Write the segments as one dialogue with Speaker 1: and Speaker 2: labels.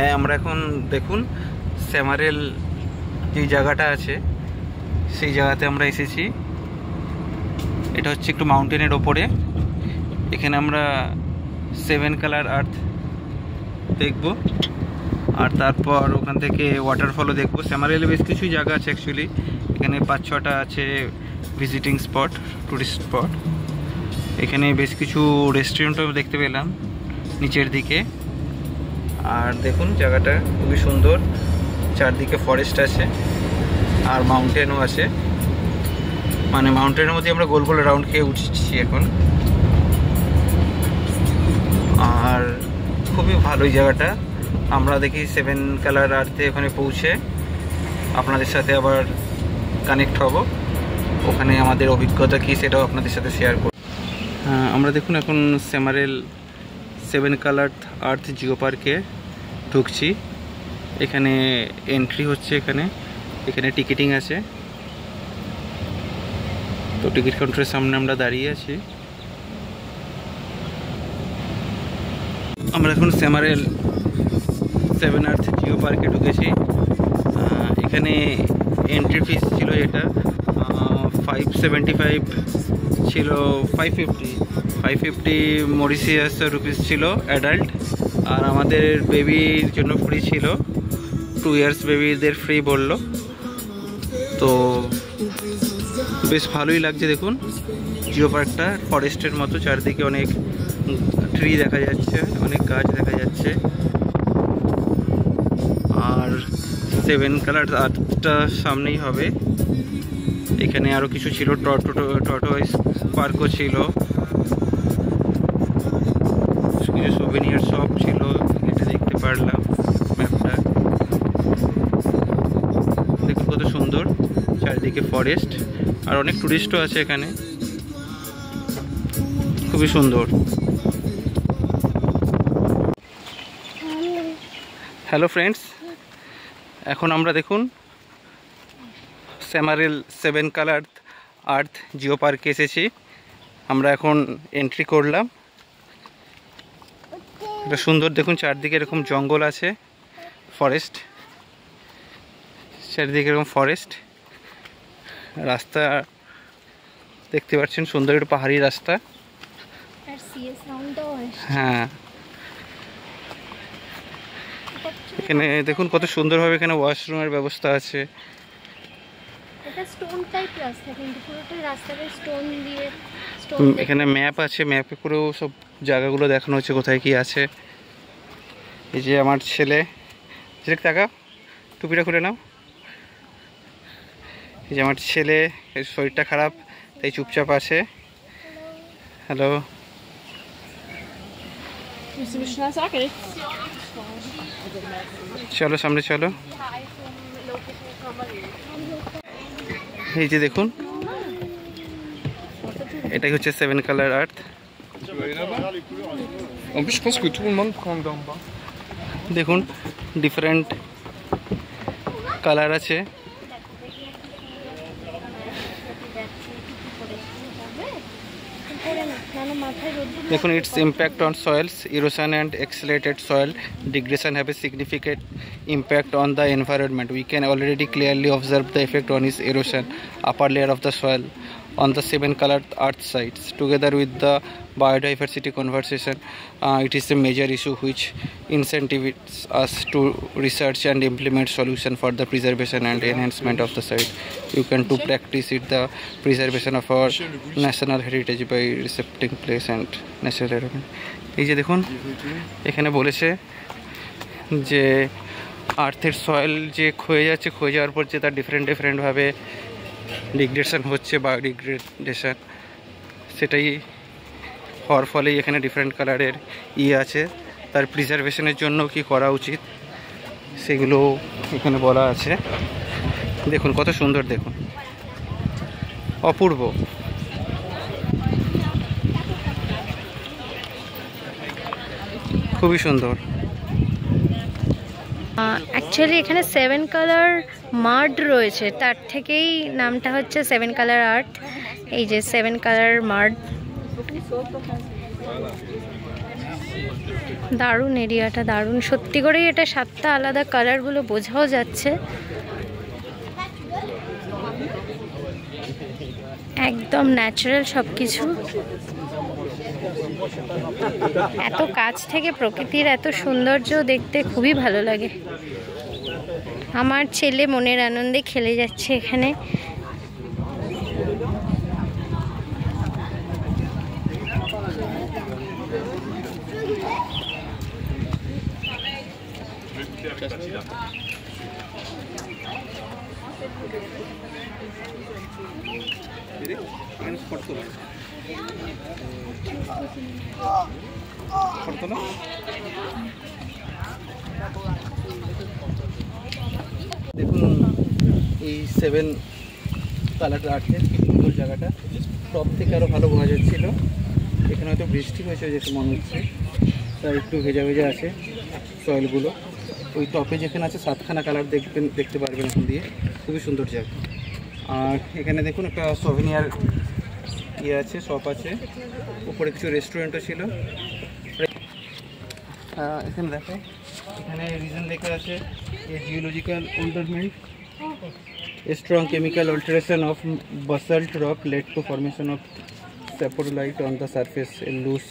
Speaker 1: হ্যাঁ, আমরা এখন দেখুন স্যামারেল যে জায়গাটা আছে সেই জায়গাতে আমরা এসেছি। এটা হচ্ছে একটু মাউন্টেনের ওপরে। এখানে আমরা 7 কালার আর্থ দেখব, আর তারপর ওখান থেকে ওয়াটারফলও দেখব। স্যামারেলে বেশ কিছু জায়গা আছে অ্যাকচুয়ালি, এখানে 5-6টা আছে ভিজিটিং স্পট, টুরিস্ট স্পট। এখানে বেশ কিছু রেস্টুরেন্টও দেখতে পেলাম নিচের দিকে। আর দেখুন জায়গাটা খুবই সুন্দর, চারদিকে ফরেস্ট আছে আর মাউন্টেনও আছে, মানে মাউন্টেনের মধ্যে আমরা গোল গোল রাউন্ড খেয়ে উঠছি এখন। আর খুবই ভালোই জায়গাটা। আমরা দেখি 7 কালার আর্থে ওখানে পৌঁছে আপনাদের সাথে আবার কানেক্ট হব, ওখানে আমাদের অভিজ্ঞতা কী সেটাও আপনাদের সাথে শেয়ার করব। আমরা দেখুন এখন স্যামারেল 7 কালার আর্থ জিও পার্কে ঢুকছি। এখানে এন্ট্রি হচ্ছে, এখানে টিকিটিং আছে। তো টিকিট কাউন্টারের সামনে আমরা দাঁড়িয়ে আছি। আমরা এখন স্যামারেল 7 আর্থ জিও পার্কে ঢুকেছি। এখানে এন্ট্রি ফিস ছিল যেটা 575 ছিল, 550 মরিশিয়াস রুপিস ছিল অ্যাডাল্ট, আর আমাদের বেবির জন্য ফ্রি ছিল। 2 ইয়ার্স বেবিদের ফ্রি বললো। তো বেশ ভালোই লাগছে। দেখুন জিও পার্কটা ফরেস্টের মতো, চারদিকে অনেক ট্রি দেখা যাচ্ছে, অনেক গাছ দেখা যাচ্ছে। আর 7 কালার আর্টটা সামনেই হবে। এখানে আরও কিছু ছিল, টর্টয়েস পার্কও ছিল, কিছু সুভেনিয়ার শপ ছিল, এটা দেখতে পারলাম ম্যাপটা। দেখুন কত সুন্দর, চারিদিকে ফরেস্ট আর অনেক টুরিস্টও আছে এখানে, খুবই সুন্দর। হ্যালো ফ্রেন্ডস, এখন আমরা দেখুন স্যামারেল 7 কালার আর্থ জিও পার্কে এসেছি। আমরা এখন এন্ট্রি করলাম। এটা সুন্দর, দেখুন চারদিকে এরকম জঙ্গল আছে, ফরেস্ট, চারিদিকে এরকম ফরেস্ট। রাস্তা দেখতে পাচ্ছেন, সুন্দর একটা পাহাড়ি রাস্তা। হ্যাঁ, এখানে দেখুন কত সুন্দরভাবে এখানে ওয়াশরুমের ব্যবস্থা আছে। এখানে ম্যাপ আছে, ম্যাপে করেও সব জায়গাগুলো দেখানো হচ্ছে কোথায় কি আছে। এই যে আমার ছেলে, টাকা টুপিটা খুলে নাও। এই যে আমার ছেলে, শরীরটা খারাপ তাই চুপচাপ আছে। হ্যালো, চলো সামনে চলো। এই যে দেখুন, এটাই হচ্ছে 7 কালার আর্থ। দেখুন ডিফারেন্ট কালার আছে। দেখুন, its impact on soils, erosion and accelerated soil degradation have a significant impact on the environment. We can already clearly observe the effect on its erosion, upper layer of the soil on the 7 colored earth sites. Together with the biodiversity conservation, it is a major issue which incentivizes us to research and implement solutions for the preservation and enhancement of the site. You can to practice it the preservation of our national heritage by respecting place and natural environment. এই যে দেখুন, এখানে বলেছে যে আর্থের soil যে ক্ষয়ে যাচ্ছে, ক্ষয়ে যাওয়ার পর যে তার ডিফারেন্টভাবে ডিগ্রেডেশন হচ্ছে, বা ডিগ্রেডেশন সেটাই হওয়ার ফলেই এখানে ডিফারেন্ট কালারের আছে। তার প্রিজার্ভেশনের জন্য কি করা উচিত সেগুলো এখানে বলা আছে। দেখুন কত সুন্দর, দেখুন অপূর্ব। খুবই সুন্দর।
Speaker 2: অ্যাকচুয়ালি এখানে 7 কালার মাড রয়েছে, তার থেকেই নামটা হচ্ছে 7 কালার আর্ট। এই যে 7 কালার মাড। দারুণ এরিয়াটা, দারুণ সত্যি করেই। এটা 7টা আলাদা কালারগুলো বোঝাও যাচ্ছে, একদম ন্যাচারাল সব কিছু। এত কাছ থেকে প্রকৃতির এত সৌন্দর্য দেখতে খুবই ভালো লাগে। আমার ছেলে মনের আনন্দে খেলে যাচ্ছে এখানে।
Speaker 1: দেখুন এই 7 কালার আর্টে কি সুন্দর জায়গাটা, টপ থেকে আরও ভালো বোঝা যাচ্ছিল। এখানে হয়তো বৃষ্টি হয়েছে যেটা মনে হচ্ছে, তাই একটু ভেজা ভেজা আছে সয়েলগুলো। ওই টপে যেখানে আছে 7খানা কালার দেখতে পারবেন এখন দিয়ে, খুবই সুন্দর জায়গা। আর এখানে দেখুন একটা সোভেনিয়ার ইয়ে আছে, শপ আছে, উপরে কিছু রেস্টুরেন্টও ছিল। এখানে দেখো, এখানে রিজন লেখা আছে জিওলজিক্যাল ওল্ডারমেন্ট, strong chemical alteration of basalt rock led to formation of saprolite on the surface, a loose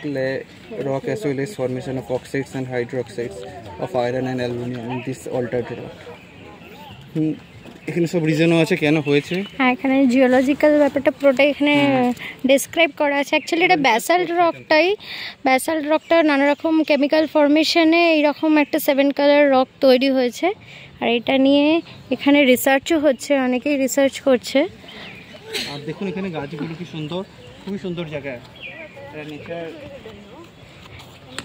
Speaker 1: clay rock as well as formation of oxides and hydroxides of iron and aluminum in this altered rock. এখানে সব রিজনও আছে কেন হয়েছে।
Speaker 2: হ্যাঁ, এখানে geological ব্যাপারটা পুরোটাই এখানে ডেসক্রাইব করা আছে। অ্যাকচুয়ালি এটা ব্যাসাল্ট রকটা নানা রকম কেমিক্যাল ফর্মেশনে এইরকম একটা 7 কালার রক তৈরি হয়েছে। আর এটা নিয়ে এখানে রিসার্চও হচ্ছে, অনেকেই রিসার্চ করছে।
Speaker 1: আর দেখুন এখানে গাছগুলো কি সুন্দর, খুবই সুন্দর জায়গা, নেচার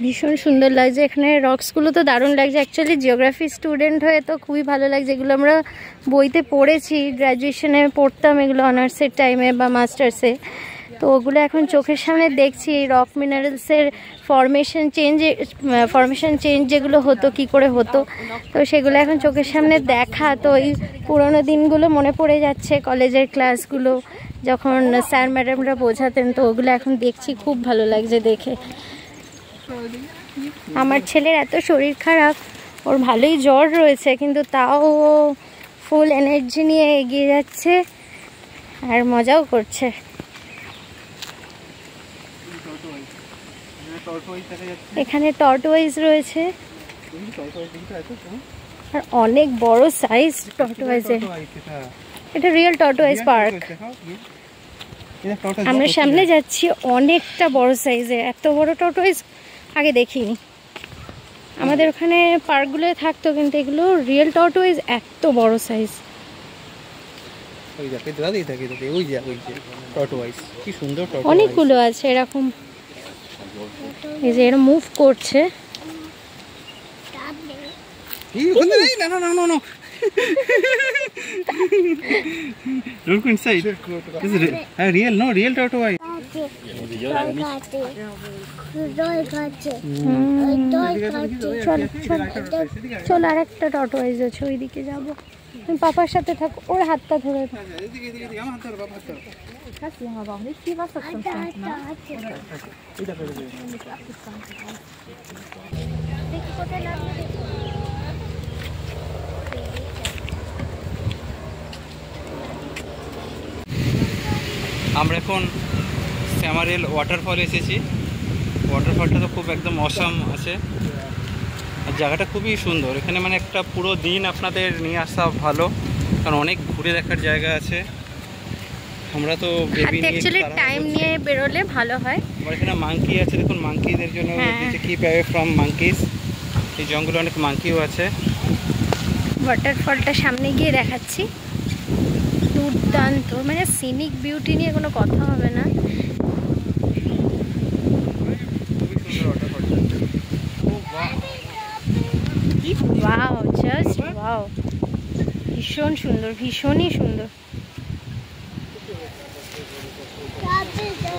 Speaker 2: ভীষণ সুন্দর লাগছে। এখানে রকসগুলো তো দারুণ লাগছে। অ্যাকচুয়ালি জিওগ্রাফি স্টুডেন্ট হয়ে তো খুবই ভালো লাগছে। এগুলো আমরা বইতে পড়েছি, গ্র্যাজুয়েশনে পড়তাম এগুলো অনার্সের টাইমে বা মাস্টার্সে, তো ওগুলো এখন চোখের সামনে দেখছি। এই রক মিনারেলসের ফরমেশন চেঞ্জ যেগুলো হতো, কি করে হতো, তো সেগুলো এখন চোখের সামনে দেখা। তো এই পুরোনো দিনগুলো মনে পড়ে যাচ্ছে, কলেজের ক্লাসগুলো যখন স্যার ম্যাডামরা বোঝাতেন, তো ওগুলো এখন দেখছি, খুব ভালো লাগছে দেখে। আমার ছেলের এত শরীর খারাপ, ওর ভালোই জ্বর রয়েছে, কিন্তু তাও ও ফুল এনার্জি নিয়ে এগিয়ে যাচ্ছে আর মজাও করছে। এখানে টর্টোয়াইজ রয়েছে আর অনেক বড় সাইজ টর্টোয়াইজের। এটা রিয়েল টর্টোয়াইজ পার্ক। আমরা সামনে যাচ্ছি, অনেকটা বড় সাইজের, এত বড় টর্টোয়াইজ আগে দেখিনি। আমাদের ওখানে পার্কগুলো থাকতো, কিন্তু এগুলো রিয়েল টর্টোয়াইজ, এত বড় সাইজ। অনেকগুলো আছে এরকম, এই যে এরা মুভ করছে।
Speaker 1: Look inside. This is real, no real tortoise.
Speaker 2: চল, আর একটা টর্টোয়াইজ আছে, ওইদিকে যাবো। তুমি পাপার সাথে থাকো, ওর হাতটা ধরে।
Speaker 1: আমরা এখন স্যামারেল ওয়াটারফল এসেছি। ওয়াটারফলটা তো খুব একদম অসাম আছে, আর জায়গাটা খুবই সুন্দর। এখানে মানে একটা পুরো দিন আপনাদের নিয়ে আসা ভালো, কারণ অনেক ঘুরে দেখার জায়গা আছে। আমরা তো বেবি
Speaker 2: নিয়ে টাইম নিয়ে বেরোলে ভালো হয়।
Speaker 1: আর এখানে মাঙ্কি আছে, দেখুন মাঙ্কিদের জন্য কিপ অ্যাওয়ে ফ্রম মাঙ্কিজ। এই জঙ্গলে অনেক মাঙ্কিও আছে।
Speaker 2: ওয়াটারফলটা সামনে গিয়ে দেখাচ্ছি, দুর্দান্ত, মানে সিনিক বিউটি নিয়ে কোনো কথা হবে না। ওয়াও, জাস্ট ওয়াও, ভীষণ সুন্দর, ভীষণই সুন্দর।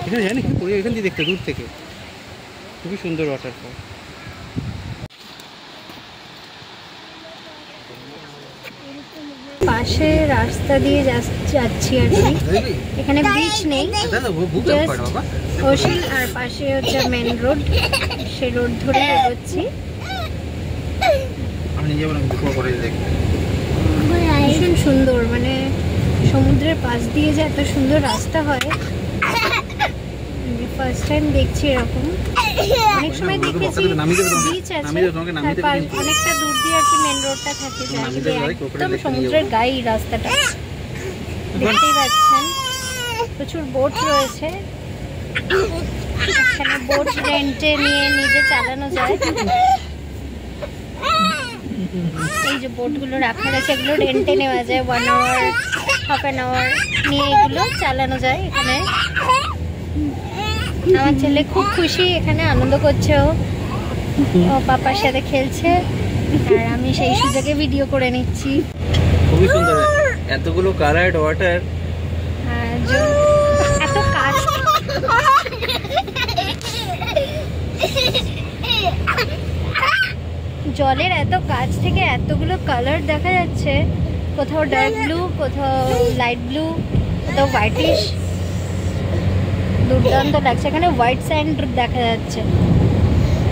Speaker 1: এখানে জানি এখান দিয়ে দেখতে দূর থেকে খুবই সুন্দর ওয়াটারফল।
Speaker 2: পাশে রাস্তা দিয়ে যাচ্ছি আর কি। এখানে বিচ নেই, জাস্ট ওশান, আর পাশে হচ্ছে মেন রোড। সেই রোড ধরে এগোচ্ছি। ভীষণ সুন্দর, মানে সমুদ্রের পাশ দিয়ে যে এত সুন্দর রাস্তা হয় ফার্স্ট টাইম দেখছি এরকম। অনেক সময় দেখেছি বিচ আছে, অনেকটা দূর দিয়ে আর কি মেন রোডটা থাকে, একদম সমুদ্রের গায়ে এই রাস্তাটা। দেখতেই পাচ্ছেন প্রচুর বোট রয়েছে এখানে, বোট রেন্টে নিয়ে নিজে চালানো যায়। এই যে বোটগুলো রাখা রয়েছে এগুলো রেন্টে নেওয়া যায়, 1 আওয়ার হাফ অ্যান আওয়ার নিয়ে এগুলো চালানো যায় এখানে। আমার ছেলে খুব খুশি, এখানে আনন্দ করছে, ও পাপার সাথে খেলছে আর আমি সেই সুযোগে ভিডিও করে নিচ্ছি।
Speaker 1: খুবই সুন্দর, এতগুলো কালারড ওয়াটার,
Speaker 2: এত কাজ, জলের এত কাছ থেকে এতগুলো কালার দেখা যাচ্ছে, কোথাও ডার্ক ব্লু, কোথাও লাইট ব্লু, কোথাও হোয়াইটিশ, দুর্দান্ত লাগছে। এখানে হোয়াইট স্যান্ড দেখা যাচ্ছে,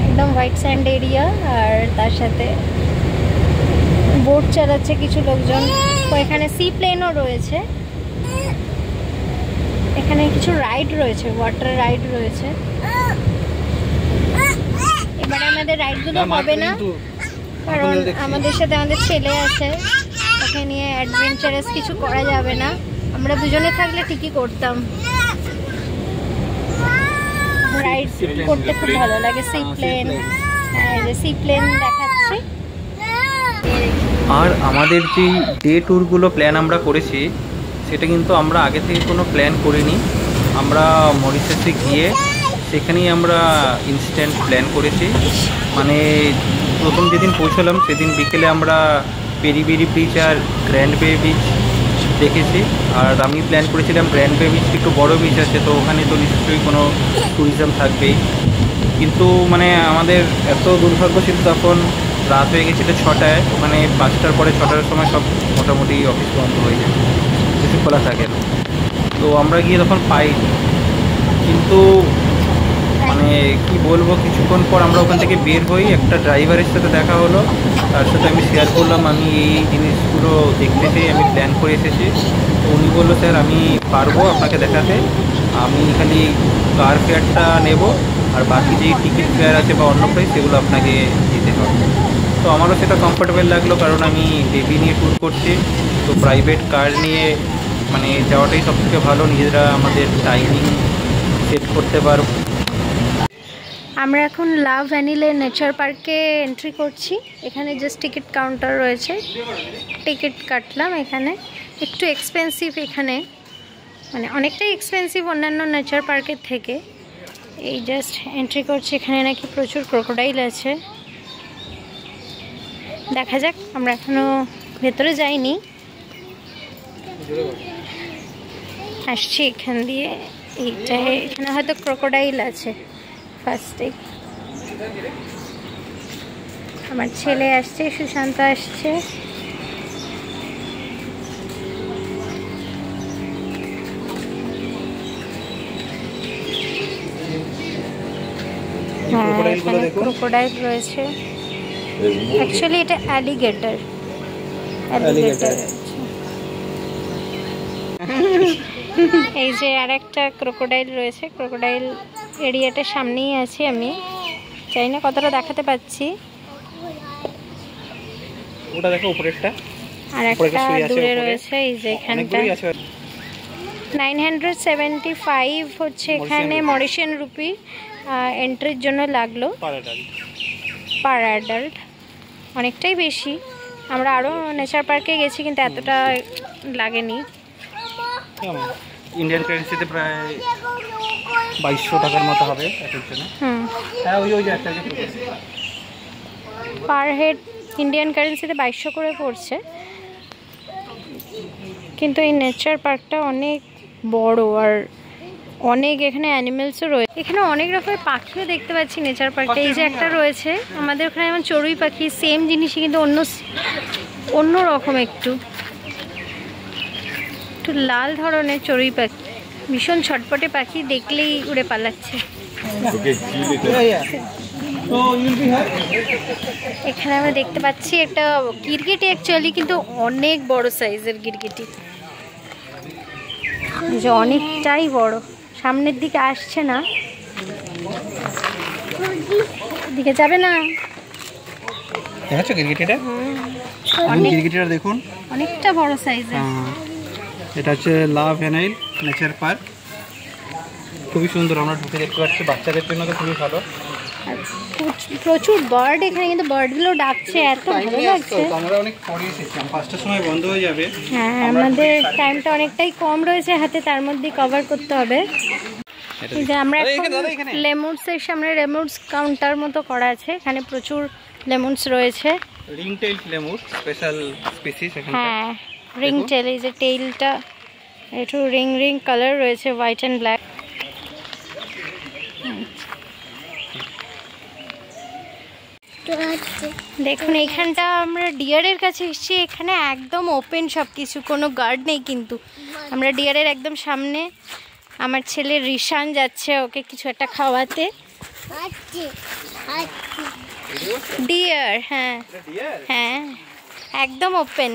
Speaker 2: একদম হোয়াইট স্যান্ড এরিয়া, আর তার সাথে বোট চালাচ্ছে কিছু লোকজন। তো এখানে সি প্লেনও রয়েছে, এখানে কিছু রাইড রয়েছে, ওয়াটার রাইড রয়েছে। এবারে আমাদের রাইডগুলো হবে না, কারণ আমাদের সাথে আমাদের ছেলে আছে, ওকে নিয়ে অ্যাডভেঞ্চারাস কিছু করা যাবে না। আমরা দুজনে থাকলে ঠিকই করতাম, রাইড করতে খুব ভালো লাগে। সি প্লেন, হ্যাঁ সি প্লেন দেখাচ্ছি।
Speaker 1: আর আমাদের যে ডে ট্যুরগুলো প্ল্যান আমরা করেছি সেটা কিন্তু আমরা আগে থেকে কোনো প্ল্যান করিনি, আমরা মরিশাসে গিয়ে সেখানেই আমরা ইনস্ট্যান্ট প্ল্যান করেছি। মানে প্রথম যেদিন পৌঁছলাম সেদিন বিকেলে আমরা পেরিবেরি বিচ আর গ্র্যান্ড বে বিচ দেখেছি, আর আমি প্ল্যান করেছিলাম গ্র্যান্ড বে বিচ একটু বড় বিচ আছে, তো ওখানে তো নিশ্চয়ই কোনো ট্যুরিজম থাকবেই। কিন্তু মানে আমাদের এত দুর্ভাগ্য ছিল, তখন রাত হয়ে গেছিলো 6টায়, ওখানে 5টার পরে 6টার সময় সব মোটামুটি অফিস বন্ধ হয়ে যায়, কিছু খোলা থাকে না। তো আমরা গিয়ে তখন পাইনি, কিন্তু মানে কি বলবো, কিছুক্ষণ পর আমরা ওখান থেকে বের হই, একটা ড্রাইভারের সাথে দেখা হলো, তার সাথে আমি শেয়ার করলাম আমি এই জিনিসগুলো দেখতে চাই, আমি প্ল্যান করে এসেছি। তো উনি বললো স্যার আমি পারবো আপনাকে দেখাতে, আমি খালি কার ফেয়ারটা নেব আর বাকি যেই টিকিট ফেয়ার আছে বা অন্য প্রাইস সেগুলো আপনাকে দিতে হবে। তো আমারও সেটা কমফোর্টেবল লাগলো, কারণ আমি বেবি নিয়ে ট্যুর করছি, তো প্রাইভেট কার নিয়ে মানে যাওয়াটাই সবথেকে ভালো, নিজেরা আমাদের টাইমিং সেট করতে পারবো।
Speaker 2: আমরা এখন লাভ ভ্যানিলে নেচার পার্কে এন্ট্রি করছি। এখানে জাস্ট টিকিট কাউন্টার রয়েছে, টিকিট কাটলাম। এখানে একটু এক্সপেন্সিভ, এখানে মানে অনেকটাই এক্সপেন্সিভ অন্যান্য নেচার পার্কের থেকে। এই জাস্ট এন্ট্রি করছি, এখানে নাকি প্রচুর ক্রোকোডাইল আছে, দেখা যাক। আমরা এখনো ভেতরে যাইনি, আসছি এখান দিয়ে। এইটা এখানে হয়তো ক্রোকোডাইল আছে ফার্স্টে। আমার ছেলে আসছে, সুশান্ত আসছে। হ্যাঁ এখানে ক্রোকোডাইল রয়েছে, অ্যাকচুয়ালি এটা অ্যালিগেটর। এই যে আর একটা ক্রোকোডাইল রয়েছে, ক্রোকোডাইল এরিয়াটার সামনেই আছি আমি, জানি না কতটা দেখাতে পাচ্ছি।
Speaker 1: ওটা দেখো উপরেরটা,
Speaker 2: আর একটা দূরে রয়েছে। এই যে এখানটা 975 হচ্ছে এখানে মরিশিয়ান রুপি এন্ট্রির জন্য লাগলো পার অ্যাডাল্ট, অনেকটাই বেশি। আমরা আরও নেচার পার্কে গেছি কিন্তু এতটা লাগেনি।
Speaker 1: ইন্ডিয়ান কারেন্সিতে প্রায় 2200 টাকার মতো হবে একজনে। হ্যাঁ ওই একটা
Speaker 2: পার হেড ইন্ডিয়ান কারেন্সিতে 2200 করে পড়ছে। কিন্তু এই নেচার পার্কটা অনেক বড় আর অনেক এখানে অ্যানিমেলসও রয়েছে। এখানে অনেক রকমের পাখিও দেখতে পাচ্ছি নেচার পার্কে। এই যে একটা রয়েছে আমাদের ওখানে যেমন চড়ুই পাখি, সেম জিনিসই কিন্তু অন্য রকম, একটু লাল ধরনের চড়ুই পাখি, ভীষণ ছটপটে পাখি, দেখলেই উড়ে পালাচ্ছে। এখানে আমরা দেখতে পাচ্ছি একটা গিরগিটি, অ্যাকচুয়ালি কিন্তু অনেক বড় সাইজের গিরগিটি, যে অনেকটাই বড়, সামনের দিকে আসছে না, দিকে যাবে না।
Speaker 1: দেখছো গিরগিটিটা? গিরগিটিটা দেখুন,
Speaker 2: অনেকটা বড় সাইজের।
Speaker 1: এটা হচ্ছে লাভ ভ্যানাইল নেচার পার্ক, খুবই সুন্দর। আমরা ঢুকে দেখতে পাচ্ছি, বাচ্চাদের জন্য তো খুবই ভালো।
Speaker 2: প্রচুর বার্ড এখানে, কিন্তু বার্ডগুলো ডাকছে, এত ভালো লাগছে।
Speaker 1: আমরা অনেক পরে এসেছি, 5টার সময় বন্ধ হয়ে যাবে।
Speaker 2: হ্যাঁ, আমাদের টাইমটা অনেকটাই কম রয়েছে হাতে, তার মধ্যে কভার করতে হবে। এই যে আমরা লেমুনসের সামনে লেমুনস কাউন্টার মতো করা আছে, এখানে প্রচুর লেমুনস রয়েছে।
Speaker 1: Ring tail lemur special species এখানে।
Speaker 2: হ্যাঁ, রিং টেইল, এই যে টেইলটা একটু রিং রিং কালার রয়েছে, হোয়াইট অ্যান্ড ব্ল্যাক। দেখুন এইখানটা আমরা ডিয়ারের কাছে এসেছি, এখানে একদম ওপেন সব কিছু, কোনো গার্ড নেই, কিন্তু আমরা ডিয়ারের একদম সামনে। আমার ছেলে রিশান যাচ্ছে ওকে কিছু একটা খাওয়াতে। ডিয়ার, হ্যাঁ হ্যাঁ, একদম ওপেন।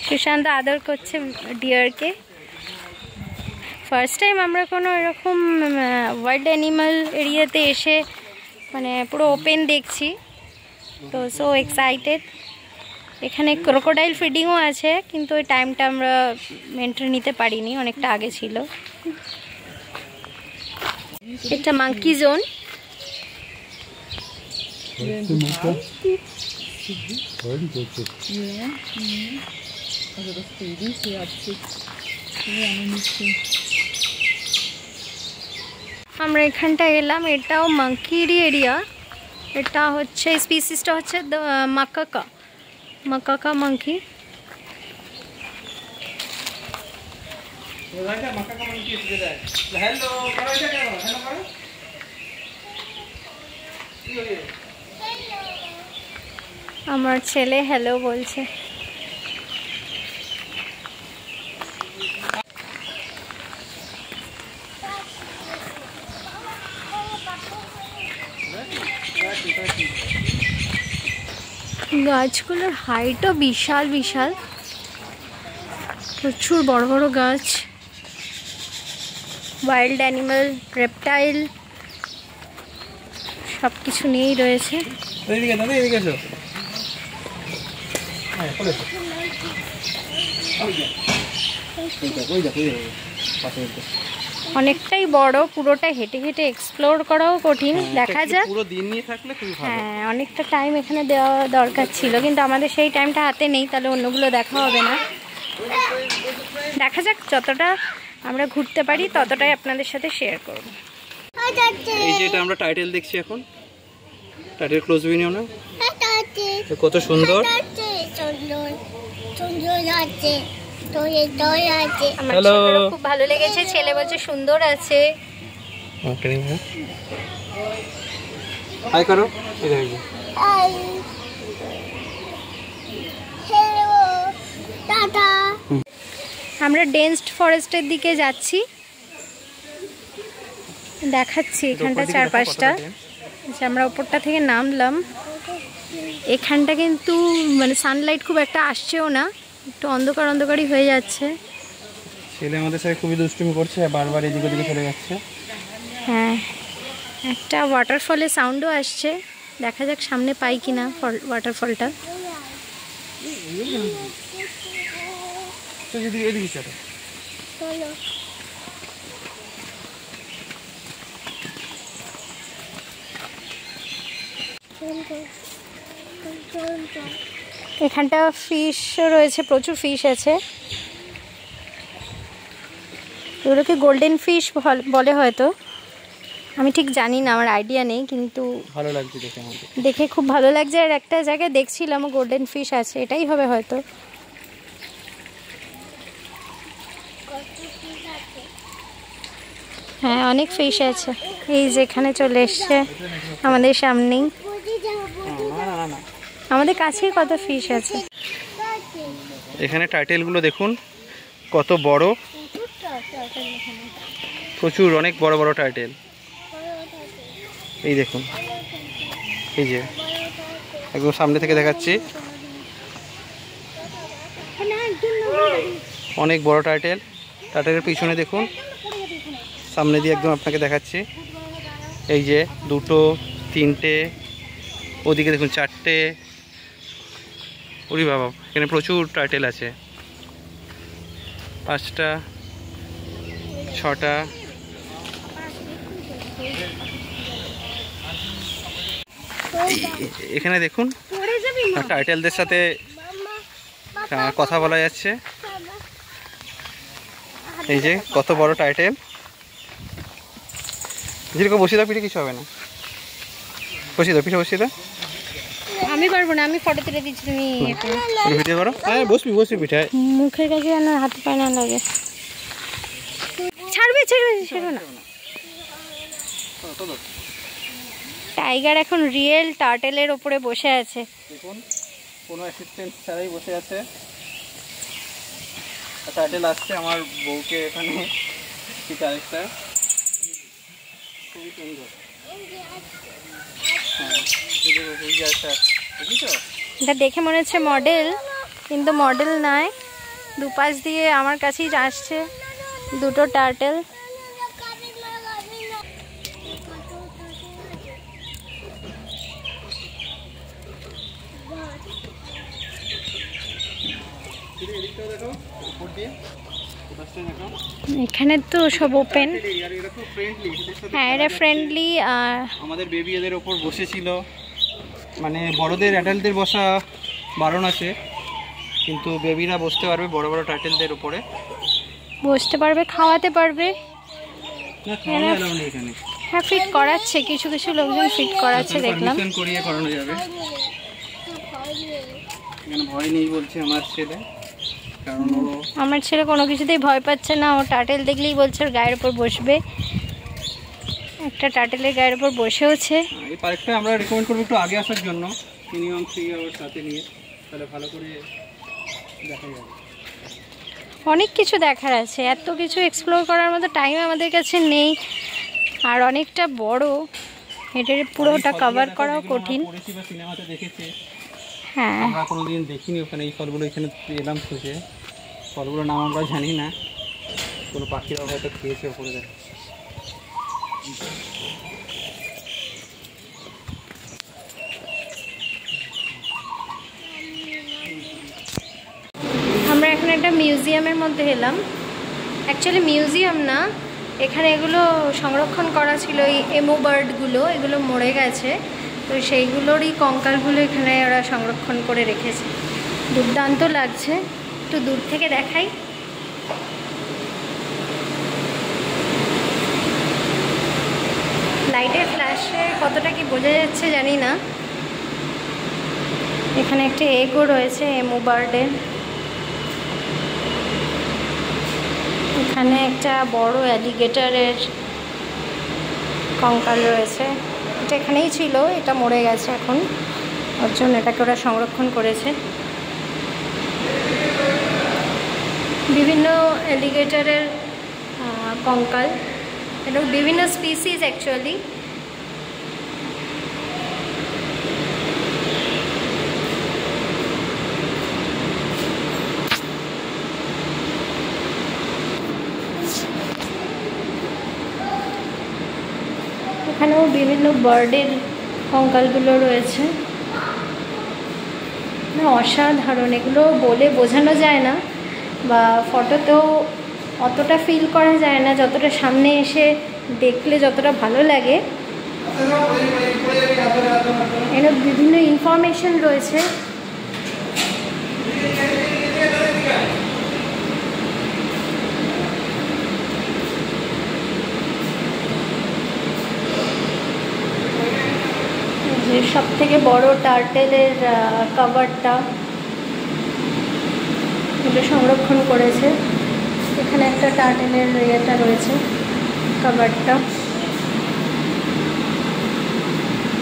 Speaker 2: সুশান্ত আদর করছে ডিয়ারকে। ফার্স্ট টাইম আমরা কোনো এরকম ওয়াইল্ড অ্যানিমাল এরিয়াতে এসে মানে পুরো ওপেন দেখছি, তো সো এক্সাইটেড। এখানে ক্রোকোডাইল ফিডিংও আছে, কিন্তু ওই টাইমটা আমরা এন্ট্রি নিতে পারিনি, অনেকটা আগে ছিল। এটা মাঙ্কি জোন। আমরা এখানটা এলাম, এটাও মাঙ্কিরই এরিয়া। এটা হচ্ছে স্পিসিসটা হচ্ছে মাকাকা মাঙ্কি। আমার ছেলে হ্যালো বলছে। গাছগুলোর হাইটও বিশাল বিশাল, প্রচুর বড় বড় গাছ। ওয়াইল্ড অ্যানিমাল, রেপটাইল সব কিছু নিয়েই রয়েছে। অনেকটাই বড়, পুরোটা হেঁটে হেঁটে এক্সপ্লোর করাও কঠিন। দেখা যাক,
Speaker 1: পুরো দিন নিয়ে থাকলে খুবই ভালো।
Speaker 2: হ্যাঁ, অনেকটা টাইম এখানে দেওয়া দরকার ছিল, কিন্তু আমাদের সেই টাইমটা হাতে নেই, তাহলে অন্যগুলো দেখা হবে না। দেখা যাক, যতটা আমরা ঘুরতে পারি ততটাই আপনাদের সাথে শেয়ার করব।
Speaker 1: এই যে এটা আমরা টাইটেল দেখছি এখন, টাইটেল ক্লোজ ভিউ নিও না, কত সুন্দর।
Speaker 2: হ্যালো, খুব ভালো লেগেছে, ছেলে বলছে সুন্দর আছে।
Speaker 1: হাই করো।
Speaker 2: আমরা ডেন্সড ফরেস্টের দিকে যাচ্ছি, দেখাচ্ছি এখানটা চারপাশটা। আমরা ওপরটা থেকে নামলাম, এখানটা কিন্তু মানে সানলাইট খুব একটা আসছেও না, একটু অন্ধকার অন্ধকারই হয়ে যাচ্ছে।
Speaker 1: ছেলে আমাদের সাথে খুবই দুষ্টুমি করছে, বারবার এদিক ওদিকে চলে যাচ্ছে।
Speaker 2: হ্যাঁ, একটা ওয়াটারফলের সাউন্ডও আসছে, দেখা যাক সামনে পাই কিনা ওয়াটারফলটা। এখানটা ফিশও রয়েছে, প্রচুর ফিশ আছে। এগুলোকে গোল্ডেন ফিশ বলে হয়তো, আমি ঠিক জানি না, আমার আইডিয়া নেই, কিন্তু
Speaker 1: ভালো লাগছে
Speaker 2: দেখে খুব ভালো লাগছে। আর একটা জায়গায় দেখছিলাম গোল্ডেন ফিশ আছে, এটাই হবে হয়তো। হ্যাঁ, অনেক ফিশ আছে। এই যে এখানে চলে এসছে আমাদের সামনেই, আমাদের কাছেই কত ফিশ আছে।
Speaker 1: এখানে টাইটেলগুলো দেখুন কত বড়, প্রচুর অনেক বড় বড় টার্টেল। এই দেখুন, এই যে একদম সামনে থেকে দেখাচ্ছি, অনেক বড় টার্টেল। টার্টেলের পিছনে দেখুন, সামনে দিয়ে একদম আপনাকে দেখাচ্ছি, এই যে 2, 3টে, ওদিকে দেখুন 4টে। ওরে বাবা, এখানে প্রচুর টার্টেল আছে, 5টা, 6টা। এখানে দেখুন টার্টেলদের সাথে কথা বলা যাচ্ছে। এই যে কত বড় টার্টেল। যেরকম বসিয়ে দাও, পিঠে কিছু হবে না। বসিয়ে দাও, পিঠে বসিয়ে দাও।
Speaker 2: আমি পারবো না, আমি ফটো তুলে দিচ্ছি, তুমি
Speaker 1: ভিডিও করো। হ্যাঁ বসবি বসবি পিঠায়,
Speaker 2: মুখের কাছে যেন হাত পায় না লাগে। ছাড়বে ছাড়বে, ছেড়ো না। টাইগার এখন রিয়েল টার্টেলের ওপরে বসে আছে।
Speaker 1: দেখুন কোনো অ্যাসিস্ট্যান্ট ছাড়াই বসে আছে। টার্টেল আসছে আমার বউকে এখানে, ঠিক আরেকটা, খুবই সুন্দর।
Speaker 2: এটা দেখে মনে হচ্ছে মডেল, কিন্তু মডেল নয়। দুপাশ দিয়ে আমার কাছেই আসছে 2টো টার্টেল। এখানে তো সব ওপেন। হ্যাঁ, এটা ফ্রেন্ডলি। আর
Speaker 1: আমাদের বেবি এদের ওপর বসেছিল, মানে বড়দের অ্যাডাল্টদের বসা বারণ আছে, কিন্তু বেবিরা বসতে পারবে বড় বড় টার্টেলদের উপরে,
Speaker 2: বসতে পারবে, খাওয়াতে পারবে।
Speaker 1: না খাওয়ানো এলাও নেই এখানে।
Speaker 2: হ্যাঁ, ফিট করাচ্ছে, কিছু কিছু লোকজন ফিট করাচ্ছে দেখলাম।
Speaker 1: পারমিশন করিয়ে করানো যাবে। এখানে ভয় নেই বলছে আমার ছেলে, কারণ
Speaker 2: আমার ছেলে কোনো কিছুতেই ভয় পাচ্ছে না। ও টার্টেল দেখলেই বলছে ওর গায়ের উপর বসবে। একটা টার্টেলের গায়ের উপর বসেওছে।
Speaker 1: এই পার্কটা আমরা রেকমেন্ড করবো একটু আগে আসার জন্য, মিনিমাম 3 আওয়ার সাথে নিয়ে, তাহলে ভালো করে দেখা যাবে।
Speaker 2: অনেক কিছু দেখার আছে, এত কিছু এক্সপ্লোর করার মতো টাইম আমাদের কাছে নেই, আর অনেকটা বড়, এটার পুরোটা কভার করাও কঠিন।
Speaker 1: সিনেমাতে দেখেছি,
Speaker 2: হ্যাঁ
Speaker 1: আমরা কোনোদিন দেখিনি ওখানে। এই ফলগুলো এখানে এলাম খুঁজে, ফলগুলোর নাম আমরা জানি না, কোনো পাখিরা হয়তো খেয়েছে ওপরে। দেখ
Speaker 2: আমরা এখন একটা মিউজিয়ামের মধ্যে এলাম। অ্যাকচুয়ালি মিউজিয়াম না, এখানে এগুলো সংরক্ষণ করা ছিল, এই এমো বার্ডগুলো, এগুলো মরে গেছে, তো সেইগুলোরই কঙ্কালগুলো এখানে ওরা সংরক্ষণ করে রেখেছে। দুর্দান্ত লাগছে, একটু দূর থেকে দেখাই। লাইটের ফ্ল্যাশে কতটা কি বোঝা যাচ্ছে জানি না। এখানে একটা এগও রয়েছে এমো বার্ডের। এখানে একটা বড় অ্যালিগেটরের কঙ্কাল রয়েছে, এটা এখানেই ছিল, এটা মরে গেছে এখন, ওর জন্য এটাকে ওরা সংরক্ষণ করেছে। বিভিন্ন অ্যালিগেটরের কঙ্কাল, এটা বিভিন্ন স্পিসিস অ্যাকচুয়ালি। এখানেও বিভিন্ন বার্ডের কঙ্কালগুলো রয়েছে। অসাধারণ, এগুলো বলে বোঝানো যায় না, বা ফটোতেও অতটা ফিল করা যায় না, যতটা সামনে এসে দেখলে যতটা ভালো লাগে। এর বিভিন্ন ইনফরমেশন রয়েছে। যে সব থেকে বড় টার্টেলের কভারটা এটা সংরক্ষণ করেছে। এখানে একটা টার্টেলের ইয়েটা রয়েছে, কভারটা,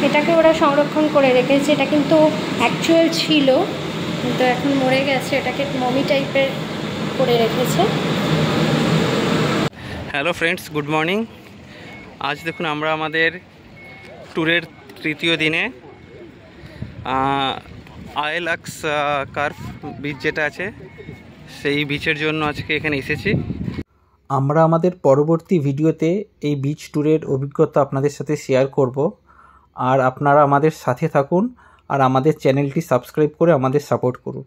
Speaker 2: এটাকে ওরা সংরক্ষণ করে রেখেছে। এটা কিন্তু অ্যাকচুয়াল ছিল, কিন্তু এখন মরে গেছে, এটাকে মমি টাইপের করে রেখেছে।
Speaker 1: Hello friends, good morning. আজ দেখুন আমরা আমাদের ট্যুরের তৃতীয় দিনে আইলাক্স কার্ভ বিচ যেটা আছে সেই বিচের জন্য আজকে এখানে এসেছি। আমরা আমাদের পরবর্তী ভিডিওতে এই বিচ ট্যুরের অভিজ্ঞতা আপনাদের সাথে শেয়ার করব। আর আপনারা আমাদের সাথে থাকুন আর আমাদের চ্যানেলটি সাবস্ক্রাইব করে আমাদের সাপোর্ট করুন।